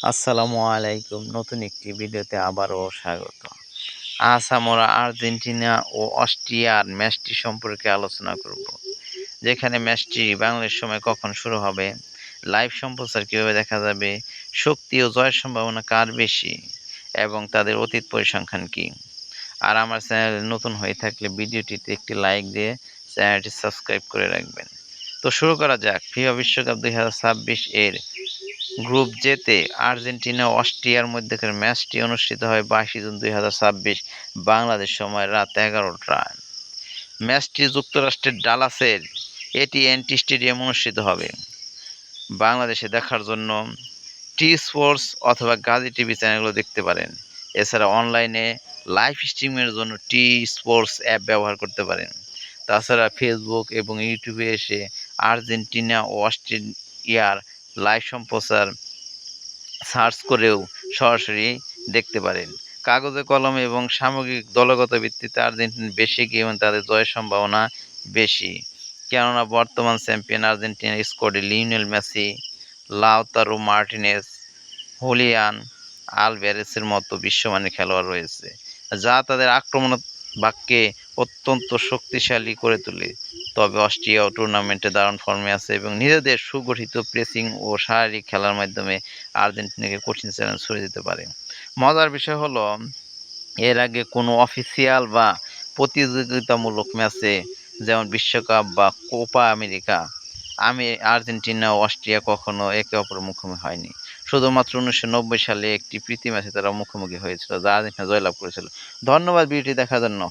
আসসালামু আলাইকুম। নতুন একটি ভিডিওতে আবারও স্বাগত। আজ আমরা আর্জেন্টিনা ও অস্ট্রিয়ার ম্যাচটি সম্পর্কে আলোচনা করব। যেখানে ম্যাচটি বাংলাদেশ সময় কখন শুরু হবে, লাইভ সম্প্রচার কীভাবে দেখা যাবে, শক্তি ও জয়ের সম্ভাবনা কার বেশি এবং তাদের অতীত পরিসংখ্যান কী। আর আমার চ্যানেলে নতুন হয়ে থাকলে ভিডিওটিতে একটি লাইক দিয়ে চ্যানেলটি সাবস্ক্রাইব করে রাখবেন। তো শুরু করা যাক। ফিফা বিশ্বকাপ ২০২৬ এর গ্রুপ জেতে আর্জেন্টিনা ও অস্ট্রিয়ার মধ্যকার ম্যাচটি অনুষ্ঠিত হয় ২২ জুন ২০২৬ বাংলাদেশ সময় রাত ১১টায়। ম্যাচটি যুক্তরাষ্ট্রের ডালাসের এটি&টি স্টেডিয়ামে অনুষ্ঠিত হবে। বাংলাদেশে দেখার জন্য টি স্পোর্টস অথবা গাজী টিভি চ্যানেলগুলো দেখতে পারেন। এছাড়া অনলাইনে লাইভ স্ট্রিমের জন্য টি স্পোর্টস অ্যাপ ব্যবহার করতে পারেন। তাছাড়া ফেসবুক এবং ইউটিউবে এসে আর্জেন্টিনা ও অস্ট্রেলিয়ার লাইভ সম্প্রচার সার্চ করেও সরাসরি দেখতে পারেন। কাগজে কলমে এবং সামগ্রিক দলগত ভিত্তিতে আর্জেন্টিনা বেশি এগিয়ে এবং তাদের জয়ের সম্ভাবনা বেশি। কেননা বর্তমান চ্যাম্পিয়ন আর্জেন্টিনার স্কোয়াডে Lionel Messi, Lautaro Martinez, Julian আলভারেজের মতো বিশ্বমানের খেলোয়াড় রয়েছে, যা তাদের আক্রমণাত্মক বাক্যে অত্যন্ত শক্তিশালী করে তোলে। তবে অস্ট্রিয়াও টুর্নামেন্টে দারুণ ফর্মে আছে এবং নিজেদের সুগঠিত প্রেসিং ও শারীরিক খেলার মাধ্যমে আর্জেন্টিনাকে কঠিন চ্যালেঞ্জ ছুড়ে দিতে পারে। মজার বিষয় হলো, এর আগে কোনো অফিসিয়াল বা প্রতিযোগিতামূলক ম্যাচে যেমন বিশ্বকাপ বা কোপা আমেরিকা আর্জেন্টিনা ও অস্ট্রিয়া কখনো একে অপরের মুখোমুখি হয়নি। শুধুমাত্র ১৯৯০ সালে একটি প্রীতি ম্যাচে তারা মুখোমুখি হয়েছিল, যা আর্জেন্টিনা জয়লাভ করেছিল। ধন্যবাদ ভিডিওটি দেখার জন্য।